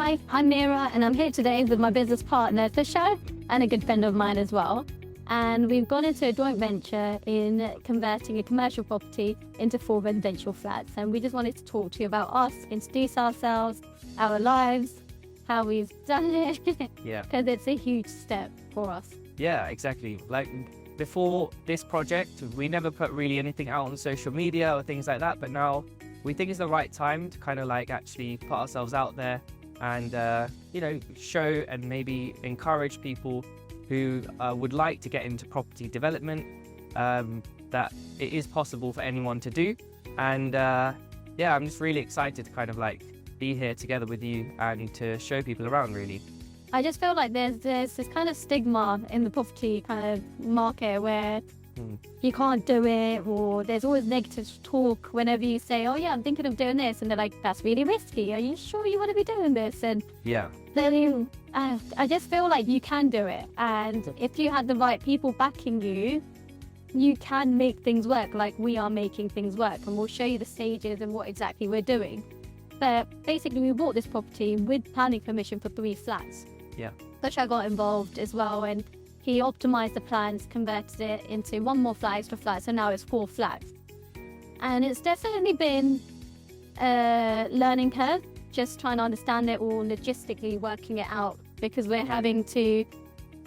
Hi, I'm Meera, and I'm here today with my business partner, Fisher, and a good friend of mine as well. And we've gone into a joint venture in converting a commercial property into 4 residential flats. And we just wanted to talk to you about us, introduce ourselves, our lives, how we've done it. Yeah. Because it's a huge step for us. Yeah, exactly. Like before this project, we never put really anything out on social media or things like that. But now we think it's the right time to kind of like actually put ourselves out there and, show and maybe encourage people who would like to get into property development, that it is possible for anyone to do. And I'm just really excited to kind of like be here together with you and to show people around, really. I just feel like there's this kind of stigma in the property kind of market where you can't do it, or there's always negative talk whenever you say, oh yeah, I'm thinking of doing this, and they're like, that's really risky. Are you sure you want to be doing this? And yeah, then I just feel like you can do it, and if you had the right people backing you, you can make things work. Like we are making things work, and we'll show you the stages and what exactly we're doing. But basically, we bought this property with planning permission for 3 flats. Yeah. Which I got involved as well, and he optimized the plans, converted it into 1 more flat, extra flat, so now it's 4 flats. And it's definitely been a learning curve, just trying to understand it all, logistically working it out, because we're having to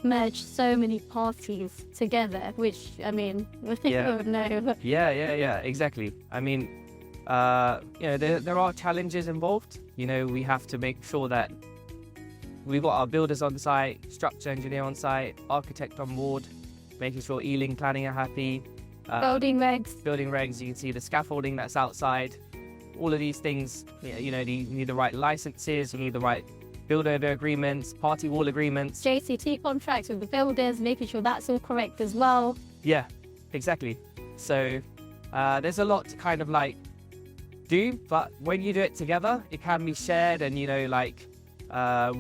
merge so many parties together, which, I mean, Yeah. no. Yeah, exactly. I mean, there are challenges involved. We have to make sure that we've got our builders on site, structure engineer on site, architect on board, making sure Ealing planning are happy. Building regs. You can see the scaffolding that's outside. All of these things, you need the right licenses, you need the right builder agreements, party wall agreements. JCT contracts with the builders, making sure that's all correct as well. Yeah, exactly. So there's a lot to kind of like do, but when you do it together, it can be shared, and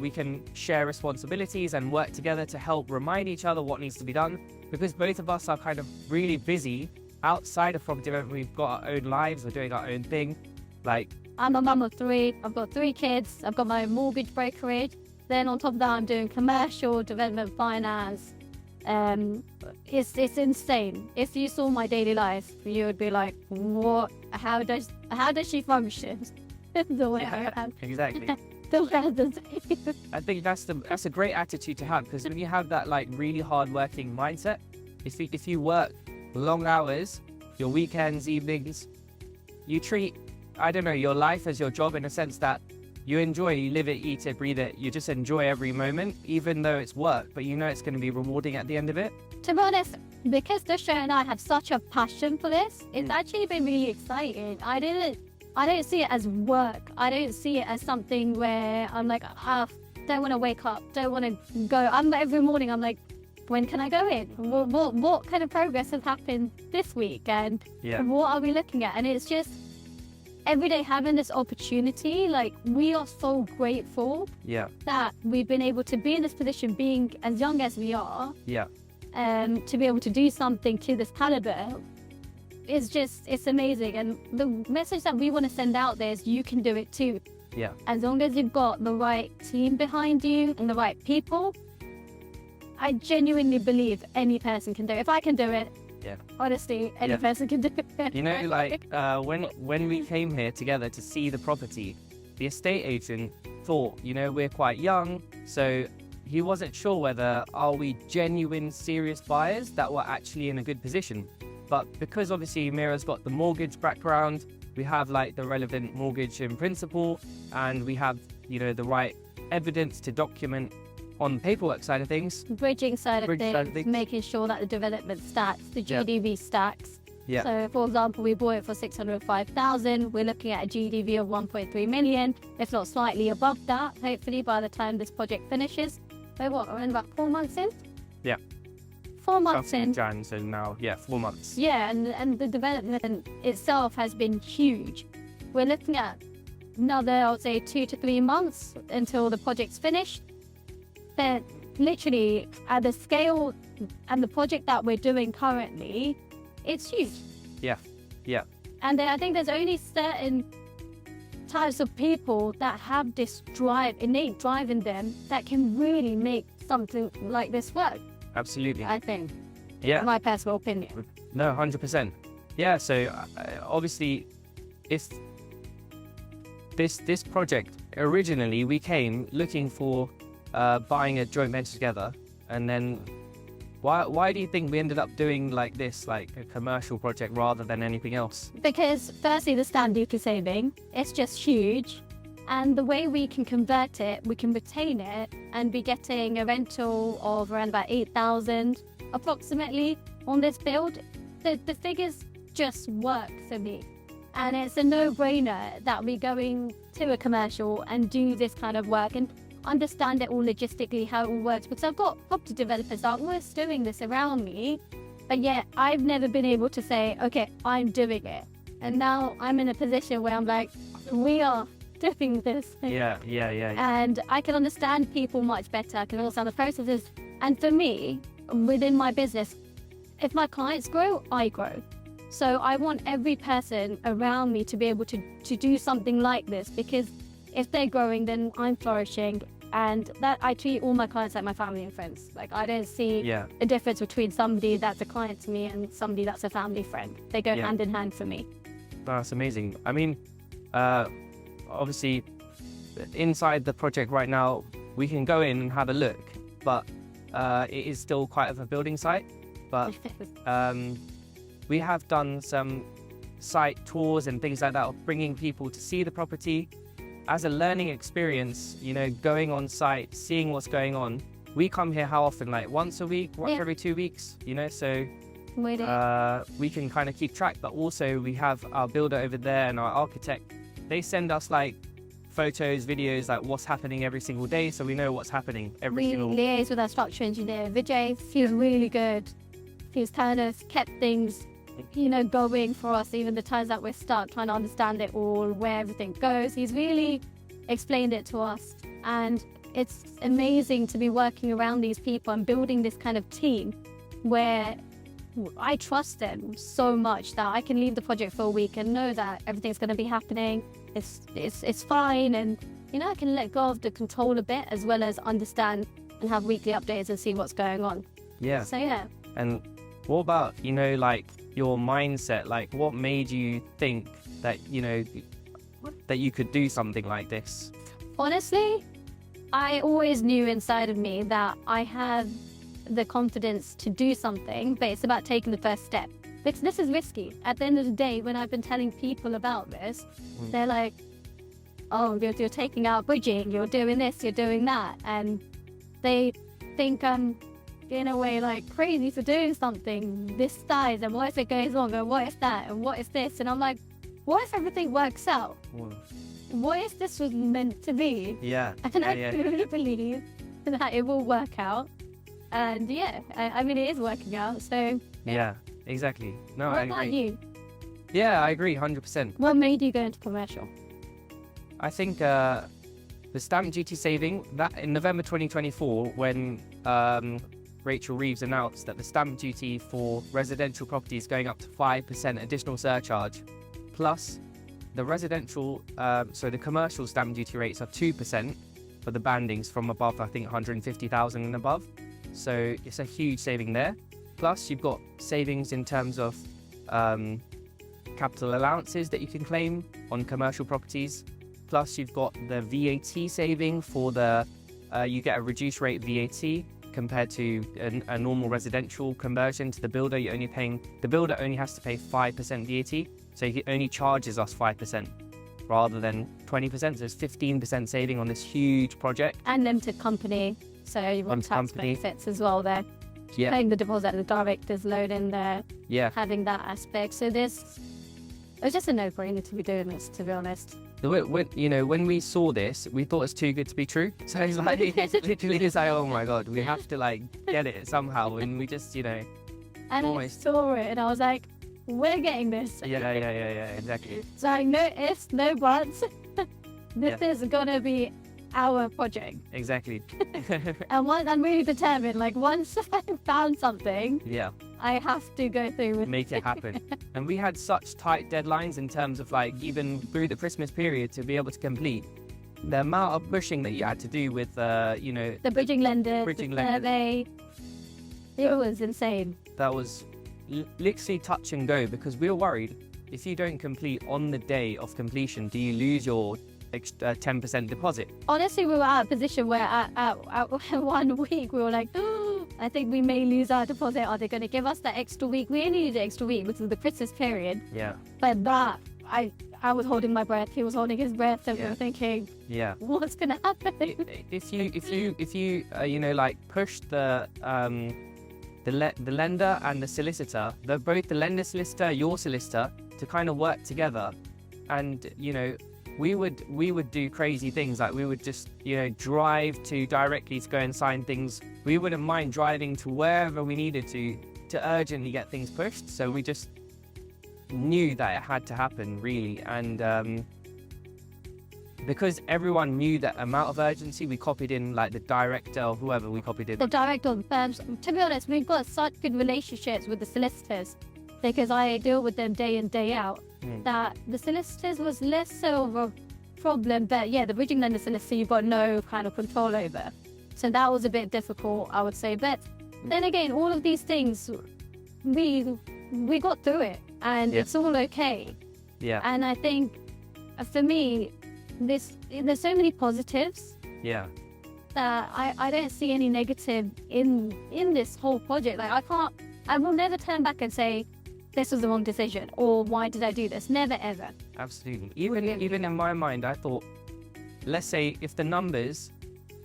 we can share responsibilities and work together to help remind each other what needs to be done, because both of us are kind of really busy outside of property development. We've got our own lives, we're doing our own thing. Like, I'm a mum of 3, I've got 3 kids, I've got my own mortgage brokerage, then on top of that I'm doing commercial, development finance. It's insane. If you saw my daily life, you would be like, what, how does she function? The way I am. Exactly. The I think that's a great attitude to have, because when you have that like really hard working mindset, if you work long hours, your weekends, evenings, you treat, I don't know, your life as your job, in a sense that you enjoy, you live it, eat it, breathe it, you just enjoy every moment, even though it's work, but you know it's going to be rewarding at the end of it. To be honest, because Dusha and I have such a passion for this, it's actually been really exciting. I don't see it as work. I don't see it as something where I'm like, don't want to wake up, don't want to go. Every morning I'm like, when can I go in? What kind of progress has happened this week? And what are we looking at? And it's just every day having this opportunity. Like, we are so grateful that we've been able to be in this position, being as young as we are. To be able to do something to this caliber. It's amazing, and the message that we want to send out there is you can do it too. As long as you've got the right team behind you and the right people, I genuinely believe any person can do it. If I can do it, honestly, any person can do it. When we came here together to see the property, the estate agent thought, we're quite young, so he wasn't sure whether are we genuine, serious buyers that were actually in a good position. But because obviously Meera's got the mortgage background, we have like the relevant mortgage in principle, and we have, the right evidence to document on the paperwork side of things. Bridging side of things, making sure that the development stacks, the GDV stacks. So for example, we bought it for 605,000. We're looking at a GDV of 1.3 million, if not slightly above that, hopefully by the time this project finishes. So what, we're in about 4 months in? 4 months in. Jan, so now, 4 months. And the development itself has been huge. We're looking at another, I would say, 2 to 3 months until the project's finished. But literally, at the scale and the project that we're doing currently, it's huge. Yeah. And I think there's only certain types of people that have this drive, innate drive in them, that can really make something like this work. Absolutely. I think. Yeah. My personal opinion. No, 100%. Yeah. So obviously, it's this project originally we came looking for buying a joint venture together, and then why do you think we ended up doing like this, like a commercial project rather than anything else? Because firstly, the stamp duty saving, it's just huge. And the way we can convert it, we can retain it and be getting a rental of around about 8,000 approximately on this build. The figures just work for me. And it's a no-brainer that we're going to a commercial and do this kind of work and understand it all logistically, how it all works. Because I've got property developers that are always doing this around me, but yet I've never been able to say, okay, I'm doing it. And now I'm in a position where I'm like, we are doing this. Yeah. And I can understand people much better. I can understand the processes. And for me, within my business, if my clients grow, I grow. So I want every person around me to be able to do something like this, because if they're growing, then I'm flourishing. And that I treat all my clients like my family and friends. Like, I don't see a difference between somebody that's a client to me and somebody that's a family friend. They go hand in hand for me. That's amazing. I mean, obviously, inside the project right now, we can go in and have a look, but it is still quite of a building site. But we have done some site tours and things like that, of bringing people to see the property as a learning experience, you know, going on site, seeing what's going on. We come here how often? Like once a week, once every 2 weeks, you know, so we can kind of keep track. But also we have our builder over there and our architect. They send us like photos, videos, like what's happening every single day, so we know what's happening every single. We liaise with our structural engineer. Vijay, he was really good. He's kind of kept things, you know, going for us, even the times that we're stuck trying to understand it all, where everything goes. He's really explained it to us, and it's amazing to be working around these people and building this kind of team where I trust them so much that I can leave the project for a week and know that everything's going to be happening. It's fine, and you know, I can let go of the control a bit, as well as understand and have weekly updates and see what's going on. Yeah. So yeah. And what about, you know, like your mindset? Like, what made you think that, you know, that you could do something like this? Honestly, I always knew inside of me that I had the confidence to do something, but it's about taking the first step. Because this is risky. At the end of the day, when I've been telling people about this, they're like, oh, you're taking out bridging, you're doing this, you're doing that. And they think I'm, in a way, like crazy for doing something this size, and what if it goes wrong, and what if that, and what if this? And I'm like, what if everything works out? What if this was meant to be? Yeah. And I really believe that it will work out. And I mean, it is working out, so... Yeah, exactly. No, what I agree. about you? Yeah, I agree, 100%. What made you go into commercial? I think the stamp duty saving, that in November 2024, when Rachel Reeves announced that the stamp duty for residential property is going up to 5% additional surcharge, plus the residential, so the commercial stamp duty rates are 2% for the bandings from above, I think, 150,000 and above. So it's a huge saving there. Plus you've got savings in terms of capital allowances that you can claim on commercial properties. Plus you've got the VAT saving for the, you get a reduced rate VAT compared to a normal residential conversion to the builder. The builder only has to pay 5% VAT, so he only charges us 5% rather than 20%. So it's 15% saving on this huge project. And limited company, so you want tax benefits as well there. Yeah. Paying the deposit, the director's loan in there. Yeah. Having that aspect. So it's just a no-brainer to be doing this, to be honest. When we saw this, we thought it's too good to be true. So it's like, it's literally just like, oh my God, we have to like get it somehow. And we just, And almost... I saw it and I was like, we're getting this. Yeah, exactly. So no ifs, no buts. This is gonna be our project. Exactly. And I'm really determined. Like once I found something, Yeah. I have to go through with Make it happen. And we had such tight deadlines in terms of like even through the Christmas period to be able to complete. The amount of pushing that you had to do with, the bridging lender, Bridging the lenders. survey. It was insane. that was literally touch and go, because we were worried if you don't complete on the day of completion, do you lose your 10% deposit? Honestly, we were at a position where at 1 week we were like, oh, I think we may lose our deposit. Are they going to give us that extra week? We needed the extra week, which is the Christmas period. Yeah. But that, I was holding my breath. He was holding his breath, and we were thinking, Yeah. what's going to happen? If you like push the lender and the solicitor, both the lender solicitor, your solicitor, to kind of work together, and we would do crazy things, like we would just drive directly to go and sign things. We wouldn't mind driving to wherever we needed to urgently get things pushed. So we just knew that it had to happen, really, and because everyone knew that amount of urgency, we copied in like the director or whoever we copied in. The director of the firms. To be honest, we've got such good relationships with the solicitors, because I deal with them day in, day out, that the solicitors was less so of a problem. But yeah, the bridging lender solicitor, you've got no kind of control over. So that was a bit difficult, I would say. But then again, all of these things, we got through it, and it's all okay. Yeah. And I think, for me, there's so many positives. Yeah. That I don't see any negative in this whole project. Like I will never turn back and say this was the wrong decision, or why did I do this? Never ever. Absolutely. Even in my mind, I thought, let's say if the numbers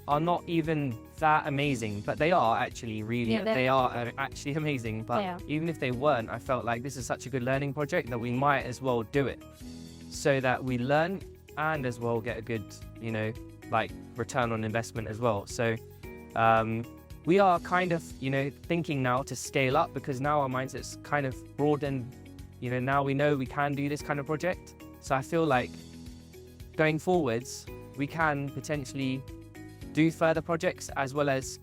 are not even that amazing, but they are actually really, they are actually amazing. But even if they weren't, I felt like this is such a good learning project that we might as well do it, so that we learn and as well get a good, like return on investment as well. So we are kind of, thinking now to scale up, because now our mindset's kind of broadened. Now we know we can do this kind of project. So I feel like going forwards, we can potentially do further projects, as well as,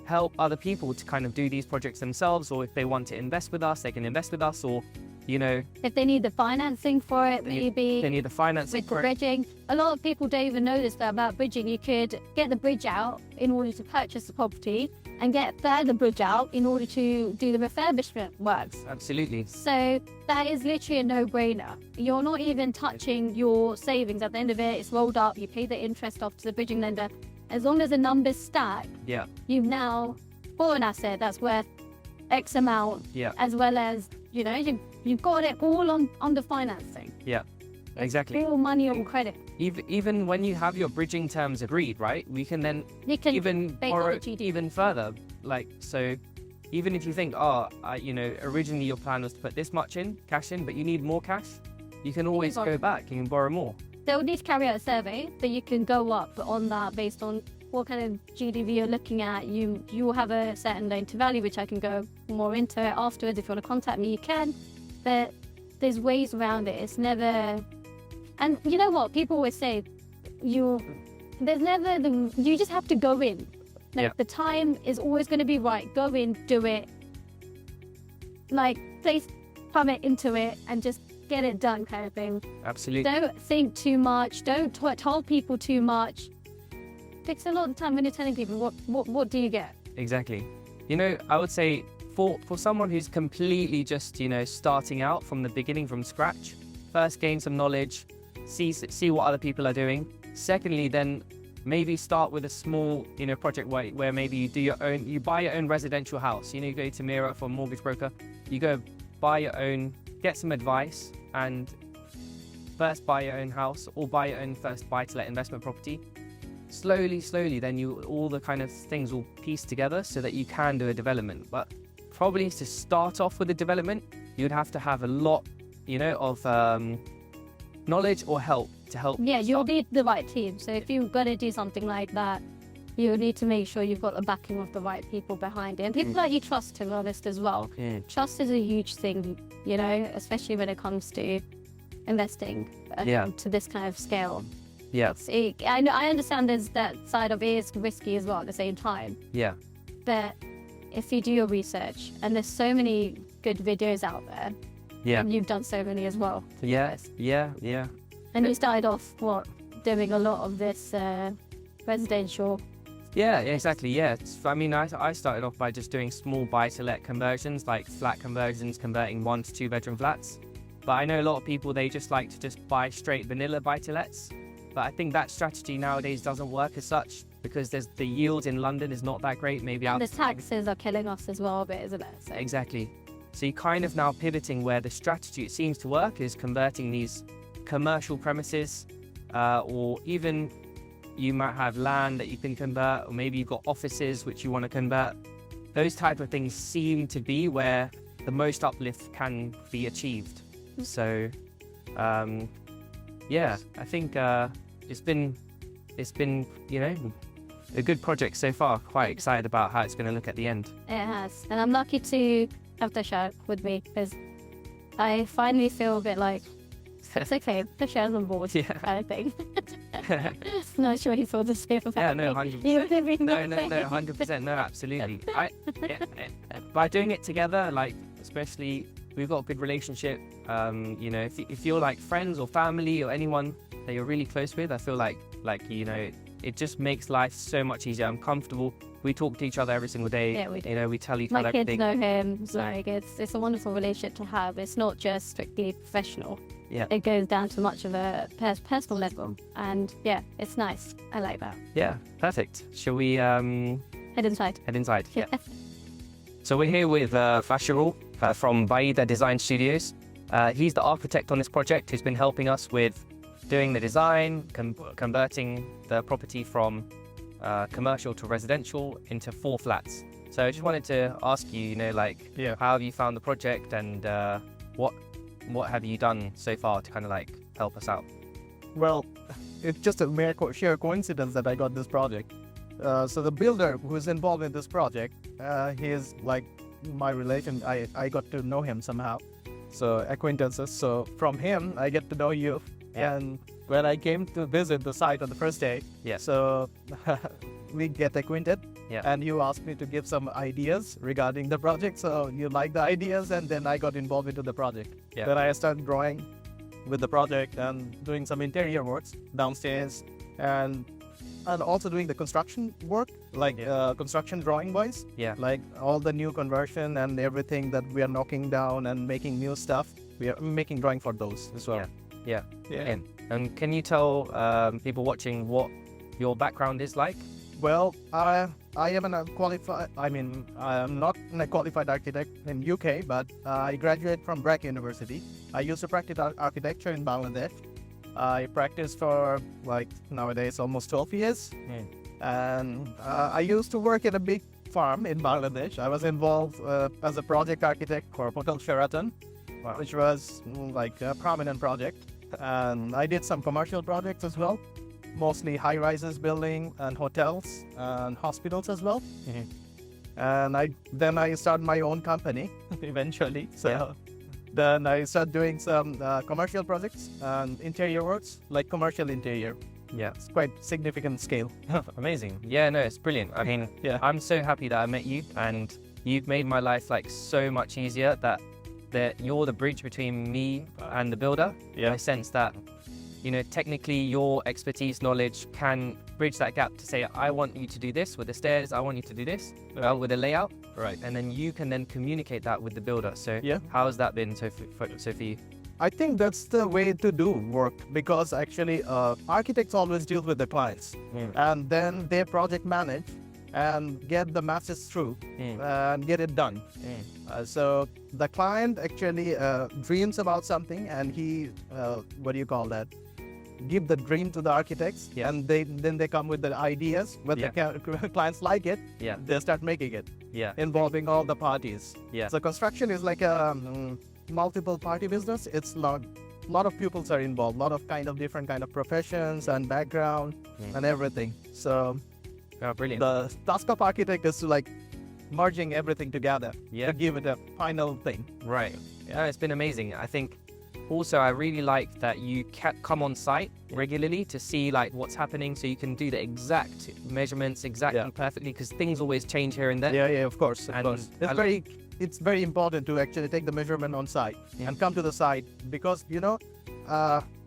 help other people to kind of do these projects themselves, or if they want to invest with us, they can invest with us, or if they need the financing for it, maybe they need the financing with the for it. bridging. A lot of people don't even know this about bridging. You could get the bridge out in order to purchase the property, and get further bridge out in order to do the refurbishment works. Absolutely. So that is literally a no-brainer. You're not even touching your savings. At the end of it, it's rolled up. You pay the interest off to the bridging lender. As long as the numbers stack, you've now bought an asset that's worth X amount, as well as you've got it all on the financing. Yeah, exactly. Real money on credit. Even when you have your bridging terms agreed, right? We can then even borrow even further. Like, so even if you think, originally your plan was to put this much in cash in, but you need more cash, you can always go back and borrow more. They'll need to carry out a survey, but you can go up on that based on what kind of GDV you're looking at. You will have a certain loan to value, which I can go more into it afterwards. If you want to contact me, you can. But there's ways around it. It's never... And you know what? People always say, you just have to go in. Like, the time is always going to be right. Go in, do it. Like, place plummet into it and just get it done, kind of thing. Absolutely. Don't think too much. Don't tell people too much. Takes a lot of time when you're telling people what do you get. Exactly. I would say for someone who's completely just starting out from the beginning, from scratch, first gain some knowledge, see what other people are doing. Secondly, then maybe start with a small project where maybe you buy your own residential house. You go to Meera for a mortgage broker, you go buy your own, get some advice, and first buy your own house, or buy your own first buy-to-let investment property. Slowly, then all the kind of things will piece together so that you can do a development. But probably to start off with a development, you'd have to have a lot, of knowledge or help to help. Yeah, you'll need the right team. So if you're going to do something like that, you need to make sure you've got the backing of the right people behind it. And people that you trust, to be honest, as well. Trust is a huge thing, especially when it comes to investing to this kind of scale. Yeah. I understand there's that side of it is risky as well at the same time. Yeah. But if you do your research, and there's so many good videos out there, Yeah. and you've done so many as well. Yeah. Yeah. And you started off doing a lot of this residential. Yeah, exactly. Yeah. I mean, I started off by just doing small buy-to-let conversions, like flat conversions, converting 1 to 2 bedroom flats. But I know a lot of people, they just like to just buy straight vanilla buy-to-lets. But I think that strategy nowadays doesn't work as such because the yield in London is not that great. Maybe out. The taxes are killing us as well a bit, isn't it? So. Exactly. So you're kind of now pivoting where the strategy, it seems to work, is converting these commercial premises, or even you might have land that you can convert, or maybe you've got offices which you want to convert. Those type of things seem to be where the most uplift can be achieved. So, yeah, I think it's been a good project so far. Quite excited about how it's going to look at the end. It has, and I'm lucky to have Tushar with me because I finally feel a bit like it's okay. Tushar's on board, kind of thing. Not sure he feels the same about Yeah, no, me. 100%. No, 100%. No, absolutely. By doing it together, like especially, we've got a good relationship. If you're like friends or family or anyone that you're really close with, I feel like it just makes life so much easier. I'm comfortable. We talk to each other every single day. Yeah, we do. We tell each My other kids everything. know him. So it's a wonderful relationship to have. It's not just strictly professional. Yeah. It goes down to much of a personal level, and yeah, it's nice. I like that. Yeah, perfect. Shall we Head inside. head inside? Yeah. So we're here with Fasharul from Baida Design Studios. He's the architect on this project who's been helping us with doing the design, converting the property from commercial to residential into 4 flats. So I just wanted to ask you, how have you found the project, and what have you done so far to kind of like help us out? Well, it's just a mere sheer coincidence that I got this project. So the builder who is involved in this project, he is like my relation. I got to know him somehow. So acquaintances. So from him, I get to know you. Yeah. And when I came to visit the site on the first day, so we get acquainted. Yeah. And you asked me to give some ideas regarding the project. So you like the ideas, and then I got involved into the project. Yeah. Then I started drawing with the project and doing some interior works downstairs, and also doing the construction work, like construction drawing wise. Yeah. Like all the new conversion and everything that we are knocking down and making new stuff. We are making drawing for those as well. Yeah. Yeah. And can you tell people watching what your background is like? Well, I am I'm not a qualified architect in UK, but I graduated from Brack University. I used to practice architecture in Bangladesh. I practiced for nowadays almost 12 years. And I used to work at a big farm in Bangladesh. I was involved as a project architect for Hotel Sheraton, which was like a prominent project. And I did some commercial projects as well. Mostly high-rises building and hotels and hospitals as well. And then I started my own company eventually. So then I started doing some commercial projects and interior works, like commercial interior. Yeah. It's quite significant scale. Amazing. Yeah, no, it's brilliant. I mean, I'm so happy that I met you, and you've made my life like so much easier that you're the bridge between me and the builder. I sense that technically your expertise, knowledge can bridge that gap to say, I want you to do this with the stairs, I want you to do this with the layout. Right. And then you can then communicate that with the builder. So how has that been so for you? I think that's the way to do work, because actually architects always deal with the clients and then they project manage and get the masses through and get it done. So the client actually dreams about something, and he, give the dream to the architects, and then they come with the ideas. When the clients like it, they start making it, involving all the parties. So construction is like a multiple party business. It's a lot of pupils are involved, a lot of different kind of professions and background and everything. So brilliant. The task of architect is to merging everything together to give it a final thing. Right. Yeah, it's been amazing. I think Also, I really like that you come on site regularly to see like what's happening, so you can do the exact measurements exactly perfectly, because things always change here and there. Yeah, of course. And It's very important to actually take the measurement on site and come to the site, because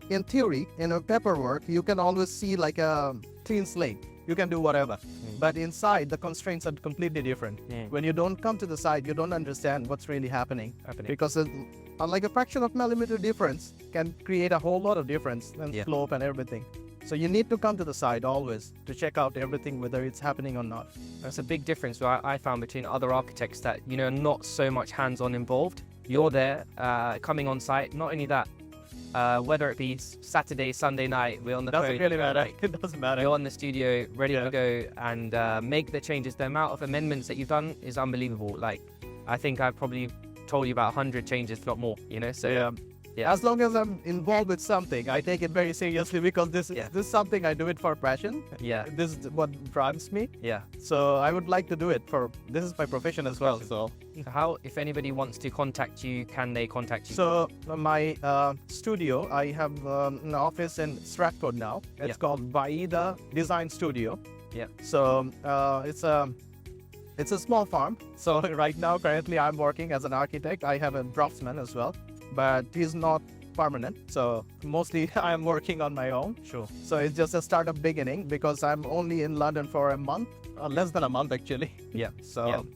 in theory, in a paperwork, you can always see like a clean slate. You can do whatever. But inside, the constraints are completely different. When you don't come to the site, you don't understand what's really happening. Because like a fraction of millimeter difference can create a whole lot of difference in slope and everything. So you need to come to the site always to check out everything, whether it's happening or not. That's a big difference I found between other architects, that, you know, not so much hands-on involved. You're there, coming on site. Not only that, whether it be Saturday, Sunday night, we're on the phone. Doesn't really matter. It doesn't matter. You're on the studio, ready to go and make the changes. The amount of amendments that you've done is unbelievable. Like, I think I've probably told you about 100 changes, if not more, you know? So yeah. As long as I'm involved with something, I take it very seriously, because this is something I do it for passion. Yeah. This is what drives me. Yeah. So I would like to do it this is my profession as well. So how, if anybody wants to contact you, can they contact you? So my studio, I have an office in Stratford now. It's called Vaida Design Studio. Yeah. So it's a small farm. So right now, currently, I'm working as an architect. I have a draftsman as well, but he's not permanent. So mostly I'm working on my own. Sure. So it's just a startup beginning, because I'm only in London for a month, less than a month actually. Yeah. So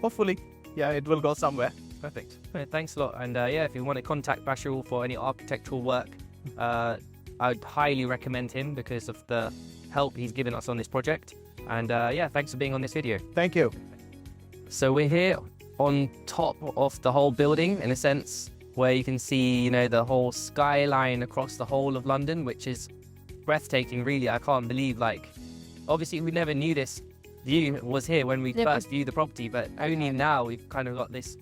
hopefully, it will go somewhere. Perfect. Thanks a lot. And if you want to contact Bashirul for any architectural work, I'd highly recommend him because of the help he's given us on this project. And thanks for being on this video. Thank you. So we're here on top of the whole building, in a sense, where you can see, you know, the whole skyline across the whole of London, which is breathtaking, really. I can't believe, like, obviously we never knew this view was here when we first viewed the property, but only now we've kind of got this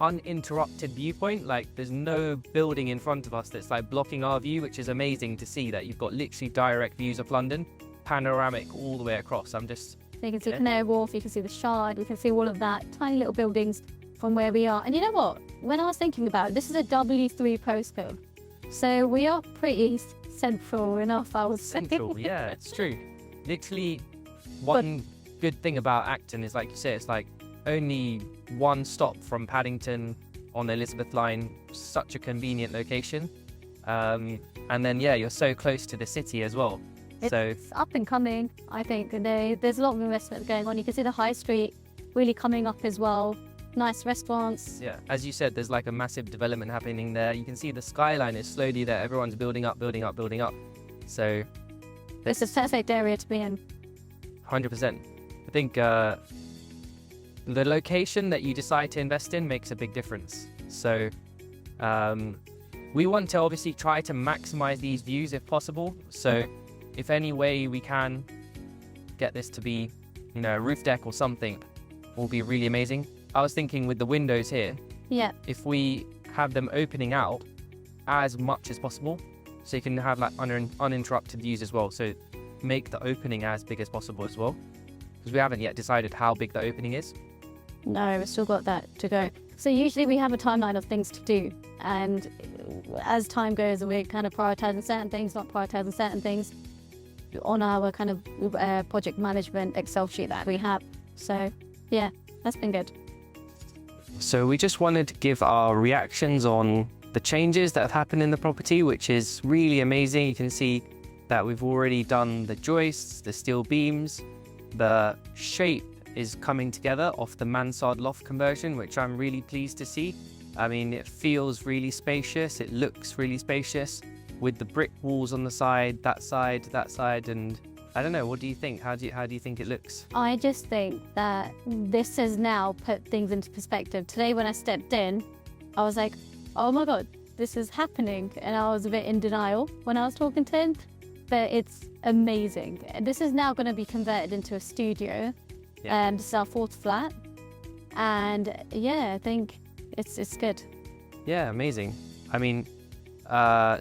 uninterrupted viewpoint. Like, there's no building in front of us that's like blocking our view, which is amazing to see, that you've got literally direct views of London, panoramic all the way across. You can see Canary Wharf, you can see the Shard, you can see all of that, tiny little buildings from where we are. And you know what? When I was thinking about it, this is a W3 postcode. So we are pretty central enough, I would say. Central, yeah, it's true. Literally, one good thing about Acton is, like you say, it's like only one stop from Paddington on the Elizabeth line, such a convenient location. And then, you're so close to the city as well. It's up and coming, I think. There's a lot of investment going on. You can see the high street really coming up as well. Nice restaurants. Yeah, as you said, there's like a massive development happening there. You can see the skyline is slowly there. Everyone's building up. So it's a perfect area to be in. 100%. I think the location that you decide to invest in makes a big difference. So we want to obviously try to maximize these views if possible. So if any way we can get this to be, you know, a roof deck or something, will be really amazing. I was thinking with the windows here, if we have them opening out as much as possible, so you can have like uninterrupted views as well. So make the opening as big as possible as well, because we haven't yet decided how big the opening is. No, we've still got that to go. So usually we have a timeline of things to do, and as time goes, we're kind of prioritizing certain things, not prioritizing certain things on our kind of project management Excel sheet that we have. So yeah, that's been good. So we just wanted to give our reactions on the changes that have happened in the property, which is really amazing. You can see that we've already done the joists, the steel beams, the shape is coming together off the mansard loft conversion, which I'm really pleased to see. I mean, it feels really spacious, it looks really spacious, with the brick walls on the side, that side, and I don't know, what do you think? How do you think it looks? I just think that this has now put things into perspective. Today when I stepped in, I was like, oh my God, this is happening. And I was a bit in denial when I was talking to him, but it's amazing. This is now going to be converted into a studio. This is our 4th flat. And I think it's good. Yeah, amazing. I mean,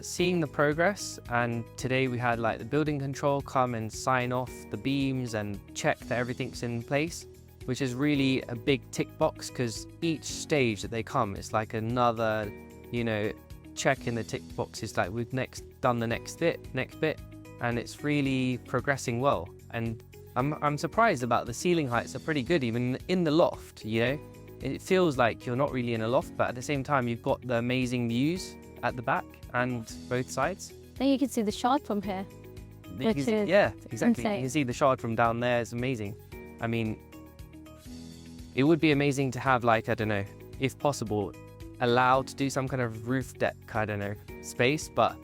seeing the progress, and today we had like the building control come and sign off the beams and check that everything's in place, which is really a big tick box, because each stage that they come is like another you know, checking the tick boxes, like we've done the next bit, and it's really progressing well. And I'm surprised about the ceiling heights are pretty good, even in the loft, you know. It feels like you're not really in a loft, but at the same time, you've got the amazing views at the back and both sides. Then you can see the shard from here. Yeah, exactly. insane. You can see the shard from down there. It's amazing. I mean, it would be amazing to have, like, I don't know, if possible, allowed to do some kind of roof deck, I don't know, space, but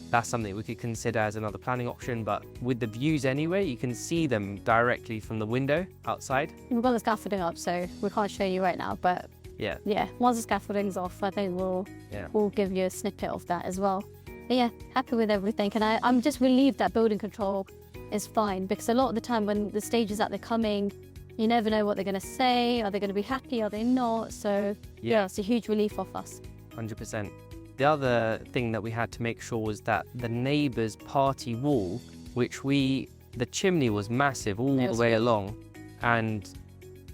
that's something we could consider as another planning option. But with the views anyway, you can see them directly from the window outside. We've got the scaffolding up, so we can't show you right now, but Yeah. yeah, once the scaffolding's off, I think we'll give you a snippet of that as well. But yeah, happy with everything, and I'm just relieved that building control is fine, because a lot of the time when the stages that they're coming, you never know what they're going to say. Are they going to be happy? Are they not? So yeah, it's a huge relief off us. 100%. The other thing that we had to make sure was that the neighbour's party wall, the chimney was massive all the way along, and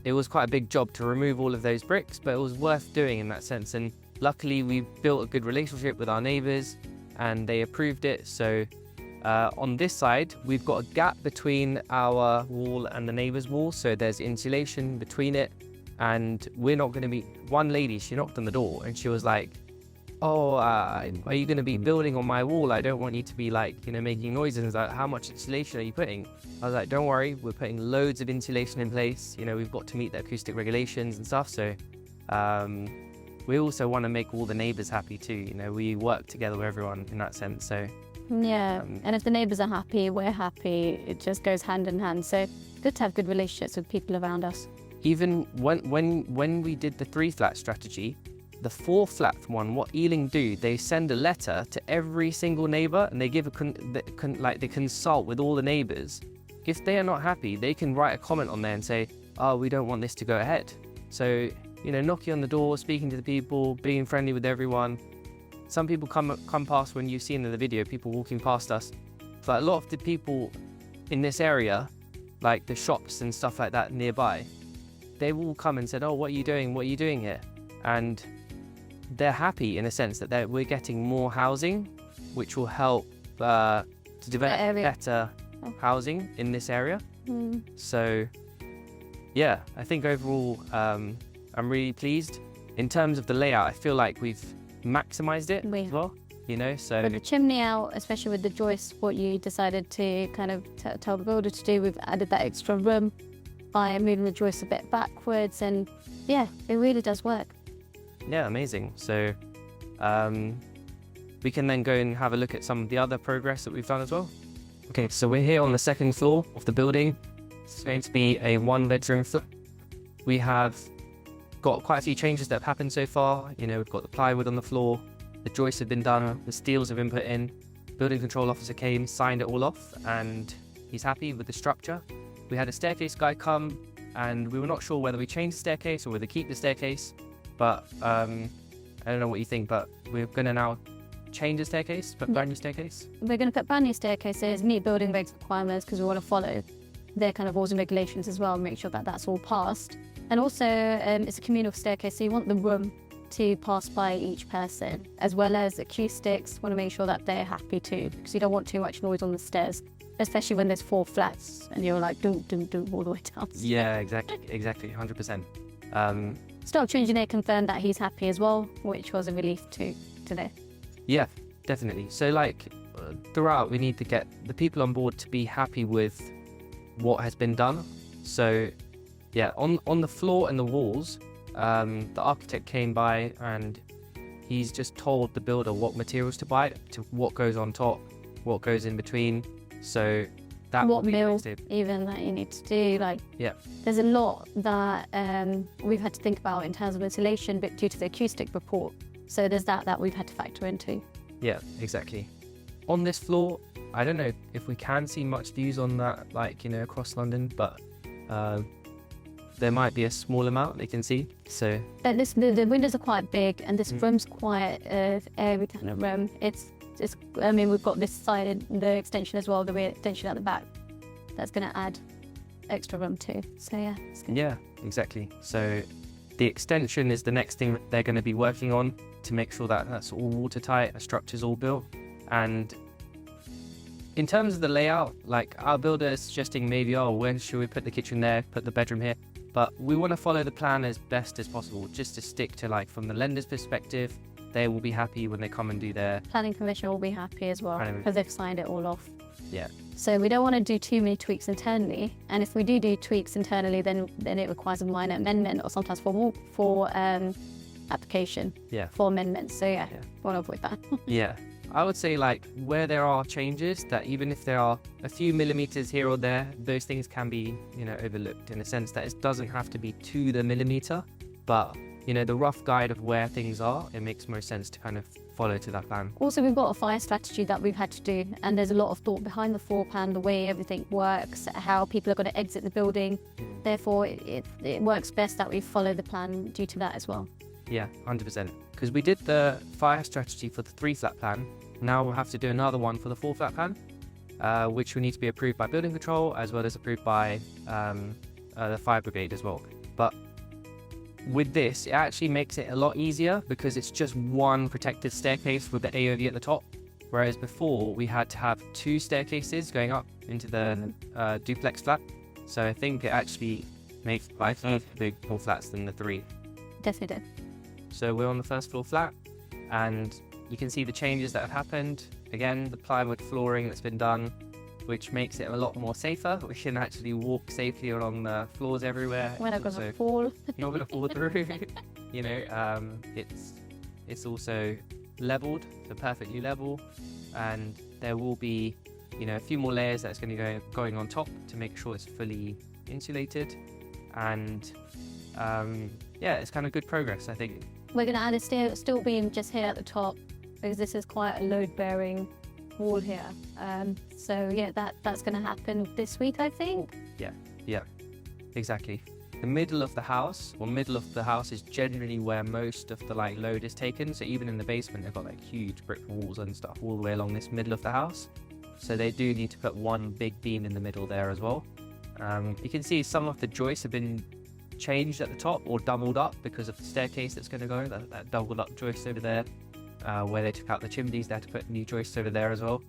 it was quite a big job to remove all of those bricks, but it was worth doing in that sense. And luckily we built a good relationship with our neighbours and they approved it. So on this side, we've got a gap between our wall and the neighbour's wall, so there's insulation between it, and we're not going to be... One lady, she knocked on the door and she was like, oh, are you going to be building on my wall? I don't want you to be, like, you know, making noises. Like, how much insulation are you putting? I was like, don't worry, we're putting loads of insulation in place. You know, we've got to meet the acoustic regulations and stuff. So we also want to make all the neighbours happy too. You know, we work together with everyone in that sense. So yeah, and if the neighbours are happy, we're happy. It just goes hand in hand. So good to have good relationships with people around us. Even when we did the 3-flat strategy, the 4-flat one, what Ealing do, they send a letter to every single neighbour, and they give they consult with all the neighbours. If they are not happy, they can write a comment on there and say, oh, we don't want this to go ahead. So, you know, knocking on the door, speaking to the people, being friendly with everyone. Some people come past, when you've seen in the video, people walking past us. But a lot of the people in this area, like the shops and stuff like that nearby, they will come and said, oh, what are you doing? What are you doing here? And they're happy in a sense that we're getting more housing, which will help to develop better housing in this area. So yeah, I think overall I'm really pleased. In terms of the layout, I feel like we've maximized it as well, you know. So with the chimney out, especially with the joist, what you decided to kind of tell the builder to do, we've added that extra room by moving the joist a bit backwards, and yeah, it really does work. Yeah, amazing. So we can then go and have a look at some of the other progress that we've done as well. Okay, so we're here on the 2nd floor of the building. It's going to be a 1-bedroom floor. We have got quite a few changes that have happened so far. You know, we've got the plywood on the floor, the joists have been done, the steels have been put in. Building control officer came, signed it all off, and he's happy with the structure. We had a staircase guy come, and we were not sure whether we change the staircase or whether keep the staircase. But I don't know what you think, but we're going to now change the staircase, put brand new staircase. We're going to put brand new staircases, meet building regs requirements, because we want to follow their kind of rules and regulations as well, and make sure that that's all passed. And also, it's a communal staircase, so you want the room to pass by each person, as well as acoustics. Want to make sure that they're happy too, because you don't want too much noise on the stairs, especially when there's 4 flats and you're like do all the way down. Yeah, exactly, 100%. Structural engineer confirmed that he's happy as well, which was a relief today. Yeah, definitely. So like throughout, we need to get the people on board to be happy with what has been done. So yeah, on the floor and the walls, the architect came by and he's just told the builder what materials to buy, to what goes on top, what goes in between. So that what mill even that you need to do, like, yeah, there's a lot that we've had to think about in terms of insulation, but due to the acoustic report, so there's that we've had to factor into. Yeah, exactly. On this floor, I don't know if we can see much views on that, like, you know, across London, but there might be a small amount they can see. So but the windows are quite big, and this room's quite airy kind of room. It's I mean, we've got this side and the extension as well, the rear extension at the back. That's going to add extra room too. So yeah, it's good. Yeah, exactly. So the extension is the next thing they're going to be working on. to make sure that that's all watertight, the structure's all built. And in terms of the layout, like our builder is suggesting maybe, oh, when should we put the kitchen there, put the bedroom here? But we want to follow the plan as best as possible, just to stick to, like, from the lender's perspective, they will be happy when they come and do their Planning permission will be happy as well because they've signed it all off. Yeah. So we don't want to do too many tweaks internally, and if we do tweaks internally, then it requires a minor amendment, or sometimes for application for amendments. So yeah, want to avoid that. Yeah. I would say, like, where there are changes, that even if there are a few millimeters here or there, those things can be, you know, overlooked, in a sense that it doesn't have to be to the millimeter, but, you know, the rough guide of where things are, it makes most sense to kind of follow to that plan. Also, we've got a fire strategy that we've had to do, and there's a lot of thought behind the floor plan, the way everything works, how people are going to exit the building. Therefore, it works best that we follow the plan due to that as well. Yeah, 100%. Because we did the fire strategy for the 3-flat plan. Now we'll have to do another one for the 4-flat plan, which will need to be approved by building control as well as approved by the fire brigade as well. But with this, it actually makes it a lot easier because it's just one protected staircase with the AOV at the top. Whereas before, we had to have 2 staircases going up into the duplex flat. So I think it actually makes life big more flats than the 3. Definitely did. So we're on the first floor flat, and you can see the changes that have happened. Again, the plywood flooring that's been done, which makes it a lot more safer. We can actually walk safely along the floors everywhere. We're not going to fall. You're not going to fall through. You know, it's also leveled, so perfectly level, and there will be, you know, a few more layers that's going to going on top to make sure it's fully insulated. And yeah, it's kind of good progress, I think. We're going to add a steel beam just here at the top, because this is quite a load-bearing wall here. So yeah, that's going to happen this week, I think. Yeah, exactly. The middle of the house, is generally where most of the load is taken. So even in the basement, they've got huge brick walls and stuff all the way along this middle of the house. So they do need to put one big beam in the middle there as well. You can see some of the joists have been changed at the top or doubled up because of the staircase that's going to go, that doubled up joist over there. Where they took out the chimneys, they had to put new joists over there as well.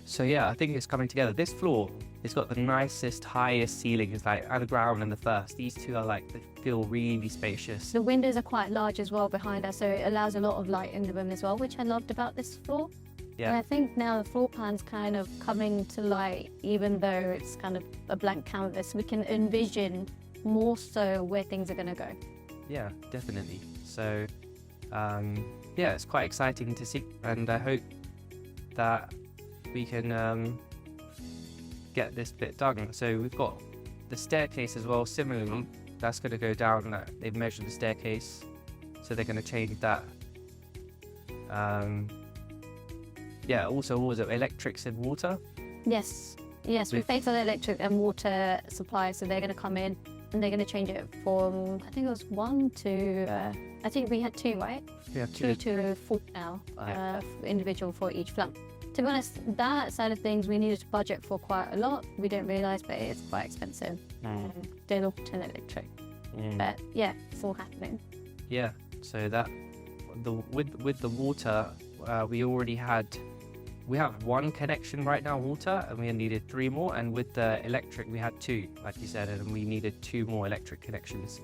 So yeah, I think it's coming together. This floor, it's got the nicest, highest ceilings, at the ground and the first. These two are they feel really spacious. The windows are quite large as well behind us, so it allows a lot of light in the room as well, which I loved about this floor. Yeah. And I think now the floor plan's kind of coming to light, even though it's kind of a blank canvas. We can envision more so where things are going to go. Yeah, definitely. So yeah, it's quite exciting to see, and I hope that we can get this bit done. So we've got the staircase as well. Similarly, that's going to go down. They've measured the staircase, so they're going to change that. Yeah, also electrics and water. Yes, we paid for the electric and water supply, so they're going to come in and they're going to change it from, I think it was 1 to, I think we had 2, right? We have 2 to 4 now, individual for each flat. To be honest, that side of things we needed to budget for quite a lot. We didn't realise, but it's quite expensive. Doing water and electric. But yeah, it's all happening. Yeah, so that with the water, we have 1 connection right now, water, and we needed 3 more. And with the electric, we had 2, like you said, and we needed 2 more electric connections.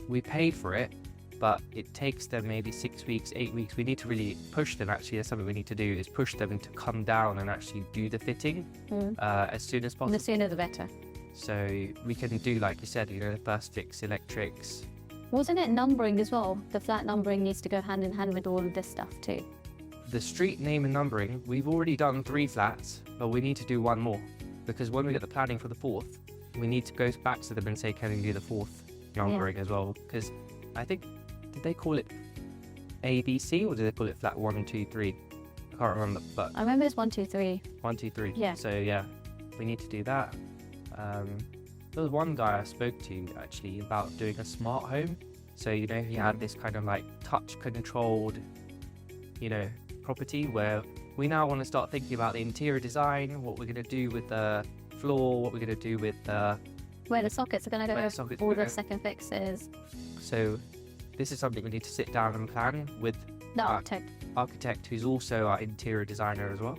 We paid for it, but it takes them maybe 6 weeks, 8 weeks. We need to really push them. Actually, that's something we need to do, is push them to come down and actually do the fitting as soon as possible. The sooner the better. So we can do, like you said, the first fix electrics. Wasn't it numbering as well? The flat numbering needs to go hand in hand with all of this stuff too. The street name and numbering, we've already done 3 flats, but we need to do 1 more, because when we get the planning for the 4th, we need to go back to them and say, can we do the 4th numbering as well? Because I think, did they call it ABC or did they call it flat 1, 2, 3? I can't remember, but I remember it's 1, 2, 3. 1, 2, 3. Yeah. So yeah, we need to do that. There was one guy I spoke to actually about doing a smart home. So he had this kind of touch controlled, property where we now want to start thinking about the interior design, what we're going to do with the floor, what we're going to do with where the sockets are going to go, all the second fixes. So this is something we need to sit down and plan with The our architect. who's also our interior designer as well.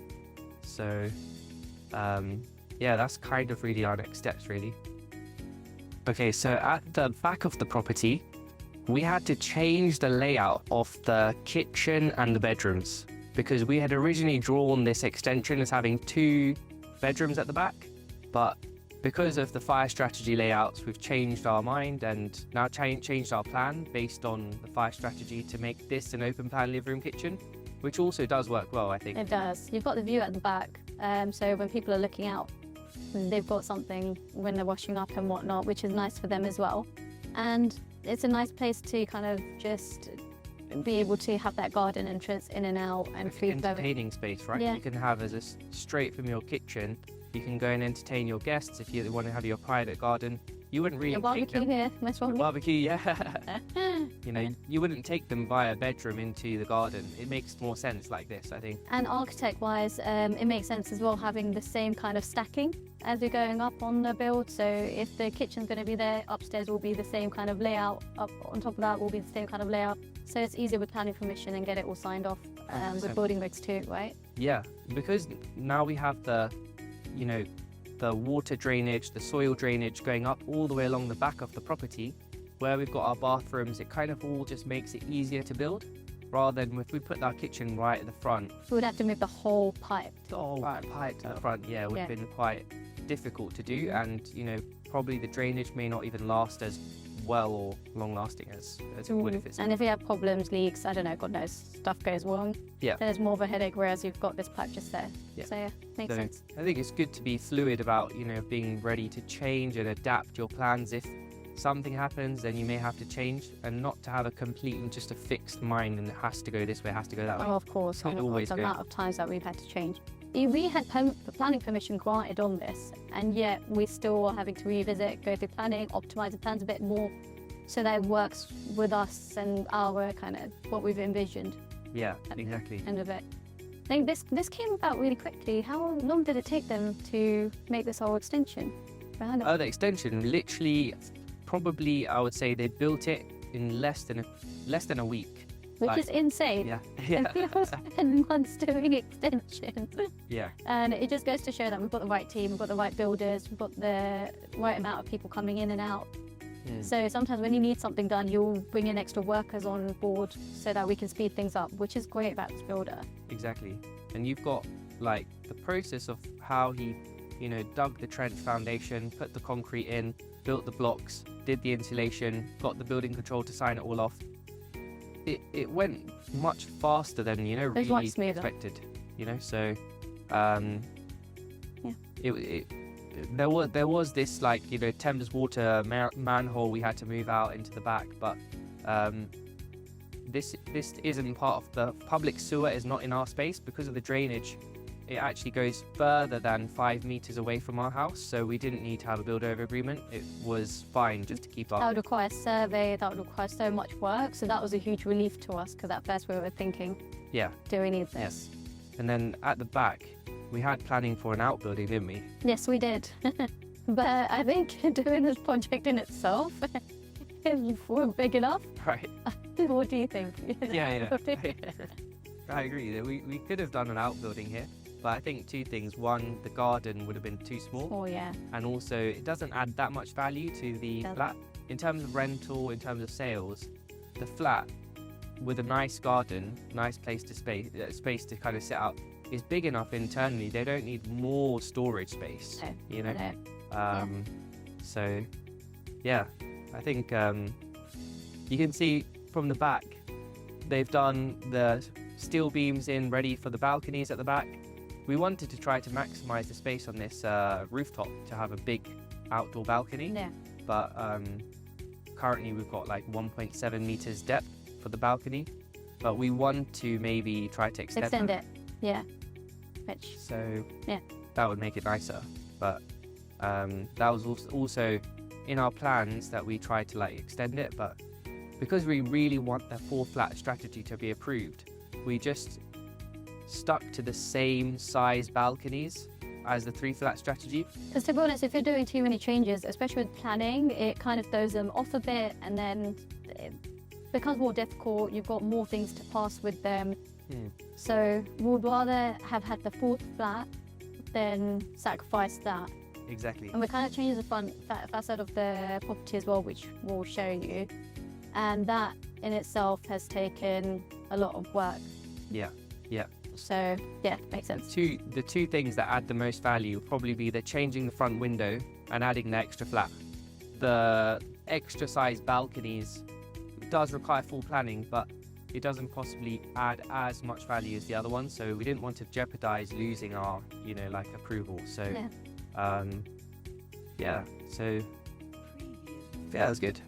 So yeah, that's kind of really our next steps really. Okay, so at the back of the property, we had to change the layout of the kitchen and the bedrooms because we had originally drawn this extension as having 2 bedrooms at the back, but because of the fire strategy layouts, we've changed our mind and now changed our plan based on the fire strategy to make this an open plan living room kitchen, which also does work well, I think. It does. You've got the view at the back, so when people are looking out, they've got something when they're washing up and whatnot, which is nice for them as well. And it's a nice place to kind of just be able to have that garden entrance in and out and food. Entertaining space, right? Yeah. You can have as a straight from your kitchen. You can go and entertain your guests if you want to have your private garden. You wouldn't really a barbecue here, most probably. Barbecue, yeah. You know, you wouldn't take them via bedroom into the garden. It makes more sense like this, I think. And architect-wise, it makes sense as well having the same kind of stacking as you're going up on the build. So if the kitchen's going to be there, upstairs will be the same kind of layout. Up on top of that will be the same kind of layout. So it's easier with planning permission and get it all signed off with building regs too, right? Yeah, because now we have the, you know, the water drainage, the soil drainage going up all the way along the back of the property, where we've got our bathrooms, it kind of all just makes it easier to build, rather than if we put our kitchen right at the front. We would have to move the whole pipe. The whole pipe to the front, yeah, would have been quite difficult to do, and, you know, probably the drainage may not even last as well or long lasting as it would if it's... And if you have problems, leaks, I don't know, God knows, stuff goes wrong. Yeah. There's more of a headache, whereas you've got this pipe just there. Yeah. So yeah, makes sense. I think it's good to be fluid about, you know, being ready to change and adapt your plans. If something happens, then you may have to change, and not to have a complete and just a fixed mind and it has to go this way, it has to go that way. Oh, of course. It always the goes. amount of times that we've had to change. We had planning permission granted on this, and yet we still are having to revisit, go through planning, optimise the plans a bit more so that it works with us and our kind of what we've envisioned. Yeah, exactly. End of it. I think this came about really quickly. How long did it take them to make this whole extension? Oh, the extension, literally, probably I would say they built it in less than a week. Which is insane. Yeah. And people spend months doing extensions. Yeah. And it just goes to show that we've got the right team, we've got the right builders, we've got the right amount of people coming in and out. So sometimes when you need something done, you'll bring in extra workers on board so that we can speed things up, which is great about this builder. Exactly. And you've got like the process of how he, you know, dug the trench foundation, put the concrete in, built the blocks, did the insulation, got the building control to sign it all off. It went much faster than, you know, really expected, you know, so there was this, like, you know, Thames Water manhole we had to move out into the back, but this isn't part of the public sewer, is not in our space because of the drainage. It actually goes further than 5 meters away from our house, so we didn't need to have a build over agreement. It was fine just to keep up. That would require a survey, that would require so much work, so that was a huge relief to us, because at first we were thinking, do we need this? Yes. And then at the back, we had planning for an outbuilding, didn't we? Yes, we did. But I think doing this project in itself wasn't big enough. Right. What do you think? Yeah. I agree. We could have done an outbuilding here. But I think 2 things. One, the garden would have been too small. Oh, yeah. And also, it doesn't add that much value to the flat. In terms of rental, in terms of sales, the flat with a nice garden, nice place to space to kind of sit out, is big enough internally. They don't need more storage space, you know? So, yeah, I think you can see from the back, they've done the steel beams in ready for the balconies at the back. We wanted to try to maximize the space on this rooftop to have a big outdoor balcony. Yeah. But currently we've got like 1.7 meters depth for the balcony. But we want to maybe try to extend it. Yeah. So that would make it nicer. But that was also in our plans that we tried to like extend it. But because we really want the 4 flat strategy to be approved, we just stuck to the same size balconies as the 3 flat strategy. Because to be honest, if you're doing too many changes, especially with planning, it kind of throws them off a bit, and then becomes more difficult. You've got more things to pass with them. Mm. So we'd rather have had the fourth flat than sacrifice that. Exactly. And we kind of changed the front facade of the property as well, which we'll show you. And that in itself has taken a lot of work. Yeah. Yeah. So yeah, makes sense. The two things that add the most value would probably be the changing the front window and adding the extra flap. The extra size balconies does require full planning, but it doesn't possibly add as much value as the other one. So we didn't want to jeopardize losing our, like approval. So Yeah. yeah. So yeah, that was good.